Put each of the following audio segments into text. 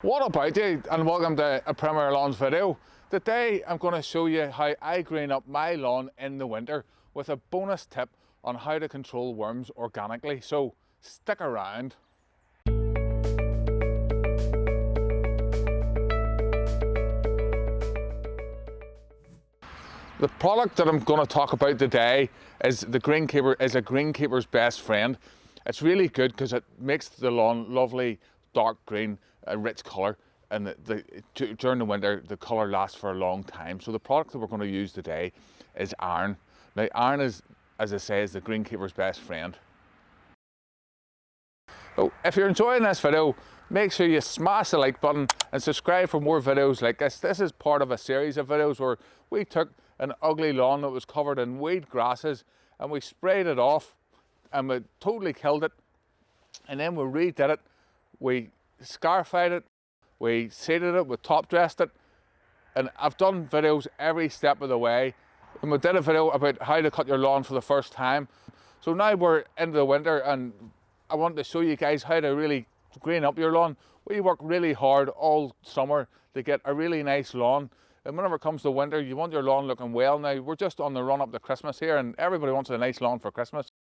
What about you, and welcome to a Premier Lawns video. Today I'm going to show you how I green up my lawn in the winter with a bonus tip on how to control worms organically, so stick around. The product that I'm going to talk about today is a greenkeeper's best friend. It's really good because it makes the lawn lovely dark green, a rich colour, and during the winter the colour lasts for a long time. So the product that we're going to use today is iron. Now iron is, as I say, is the greenkeeper's best friend. So if you're enjoying this video, make sure you smash the like button and subscribe for more videos like this. This is part of a series of videos where we took an ugly lawn that was covered in weed grasses and we sprayed it off and we totally killed it, and then we redid it, we scarified it, we seeded it, we top dressed it, and I've done videos every step of the way, and we did a video about how to cut your lawn for the first time. So now we're into the winter and I want to show you guys how to really green up your lawn. We work really hard all summer to get a really nice lawn, and whenever it comes to winter you want your lawn looking well. Now we're just on the run up to Christmas here and everybody wants a nice lawn for Christmas.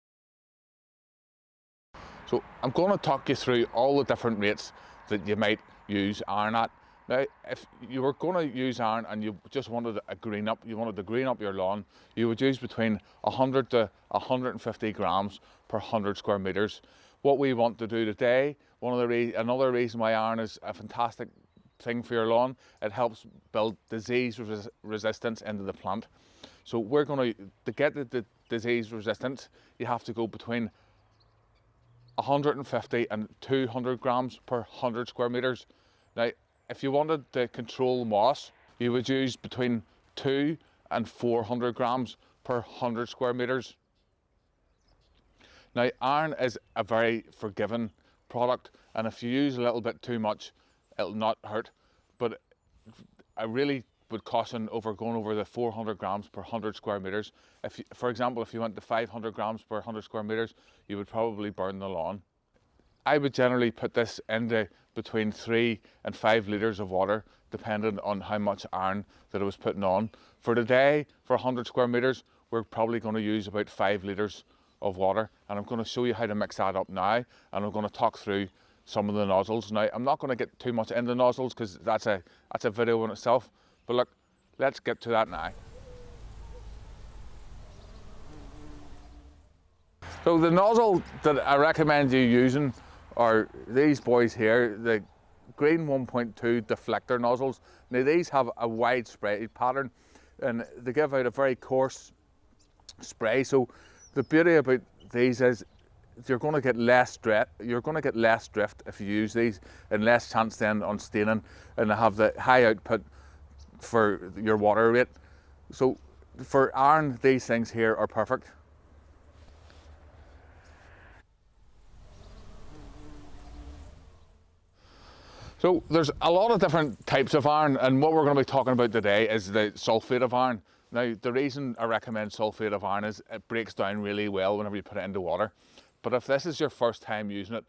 So I'm going to talk you through all the different rates that you might use iron at. Now if you were going to use iron and you just wanted to green up your lawn, you would use between 100 to 150 grams per 100 square metres. What we want to do today, another reason why iron is a fantastic thing for your lawn, it helps build disease resistance into the plant. So we're going to get the disease resistance, you have to go between 150 and 200 grams per 100 square metres. Now, if you wanted to control moss, you would use between 2 and 400 grams per 100 square metres. Now, iron is a very forgiving product, and if you use a little bit too much, it'll not hurt. But I really would caution going over the 400 grams per 100 square metres. For example, if you went to 500 grams per 100 square metres, you would probably burn the lawn. I would generally put this into between 3 and 5 litres of water, depending on how much iron that I was putting on. For today, for 100 square metres, we're probably going to use about 5 litres of water, and I'm going to show you how to mix that up now, and I'm going to talk through some of the nozzles. Now, I'm not going to get too much into nozzles because that's a video in itself, but look, let's get to that now. So the nozzle that I recommend you using are these boys here, the green 1.2 deflector nozzles. Now these have a wide spray pattern and they give out a very coarse spray. So the beauty about these is you're going to get less drift if you use these, and less chance then on staining, and they have the high output for your water rate. So for iron, these things here are perfect. So there's a lot of different types of iron, and what we're going to be talking about today is the sulphate of iron. Now the reason I recommend sulphate of iron is it breaks down really well whenever you put it into water. But if this is your first time using it,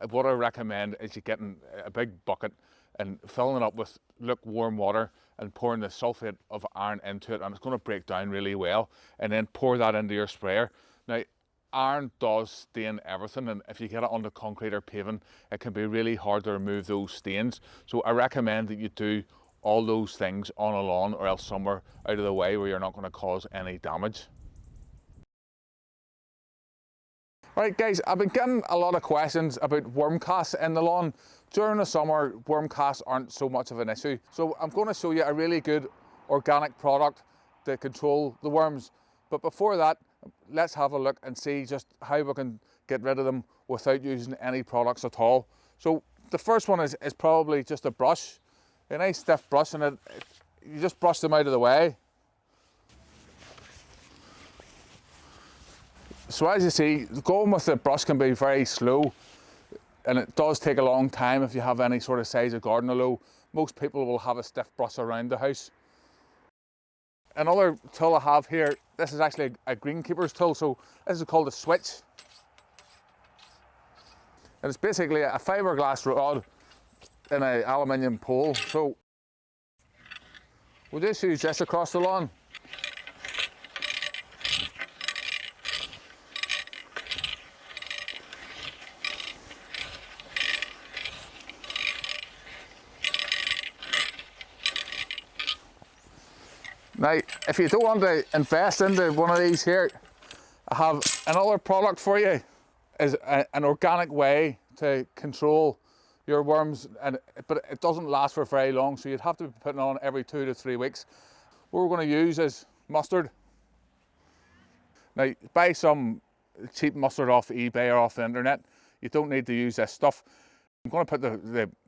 what I recommend is you getting a big bucket and filling it up with lukewarm water and pouring the sulphate of iron into it, and it's going to break down really well, and then pour that into your sprayer. Now iron does stain everything, and if you get it onto concrete or paving, it can be really hard to remove those stains. So I recommend that you do all those things on a lawn or else somewhere out of the way where you're not going to cause any damage. Right guys, I've been getting a lot of questions about worm casts in the lawn. During the summer, worm casts aren't so much of an issue. So I'm going to show you a really good organic product to control the worms. But before that, let's have a look and see just how we can get rid of them without using any products at all. So the first one is probably just a brush, a nice stiff brush, and you just brush them out of the way. So as you see, going with the brush can be very slow, and it does take a long time if you have any sort of size of garden, although most people will have a stiff brush around the house. Another tool I have here, this is actually a greenkeeper's tool, so this is called a switch. And it's basically a fiberglass rod in an aluminium pole. So we'll just use this across the lawn. Now, if you don't want to invest into one of these here, I have another product for you. Is an organic way to control your worms, but it doesn't last for very long, so you'd have to be putting on every 2 to 3 weeks. What we're going to use is mustard. Now, buy some cheap mustard off eBay or off the internet. You don't need to use this stuff. I'm going to put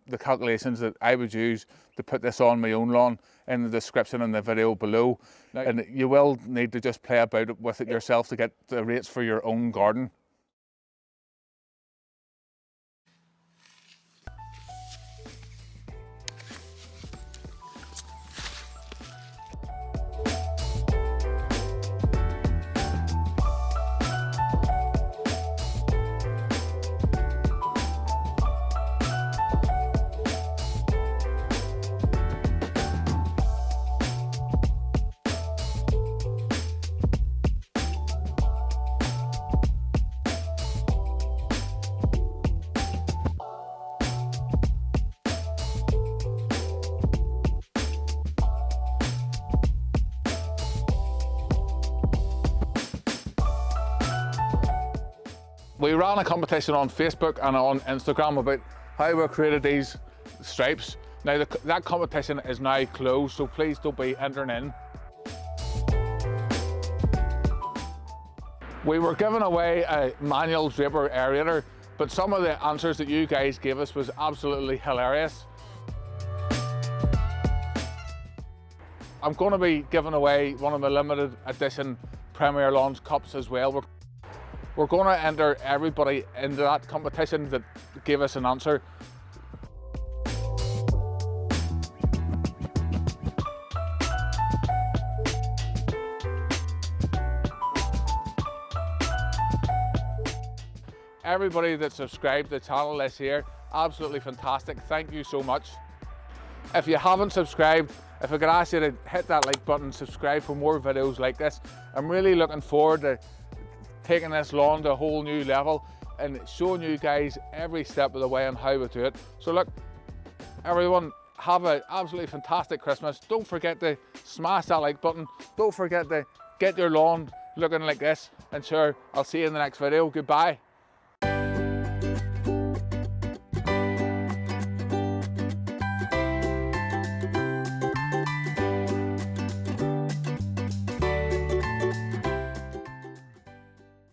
the calculations that I would use to put this on my own lawn in the description in the video below. Now, and you will need to just play about with it yourself to get the rates for your own garden. We ran a competition on Facebook and on Instagram about how we created these stripes. Now that competition is now closed, so please don't be entering in. We were giving away a manual draper aerator, but some of the answers that you guys gave us was absolutely hilarious. I'm going to be giving away one of the limited edition Premier Lawns cups as well. We're going to enter everybody into that competition that gave us an answer. Everybody that subscribed to the channel this year, absolutely fantastic. Thank you so much. If you haven't subscribed, if I could ask you to hit that like button, subscribe for more videos like this. I'm really looking forward to taking this lawn to a whole new level and showing you guys every step of the way on how we do it. So look, everyone, have an absolutely fantastic Christmas. Don't forget to smash that like button. Don't forget to get your lawn looking like this. And sure, I'll see you in the next video. Goodbye.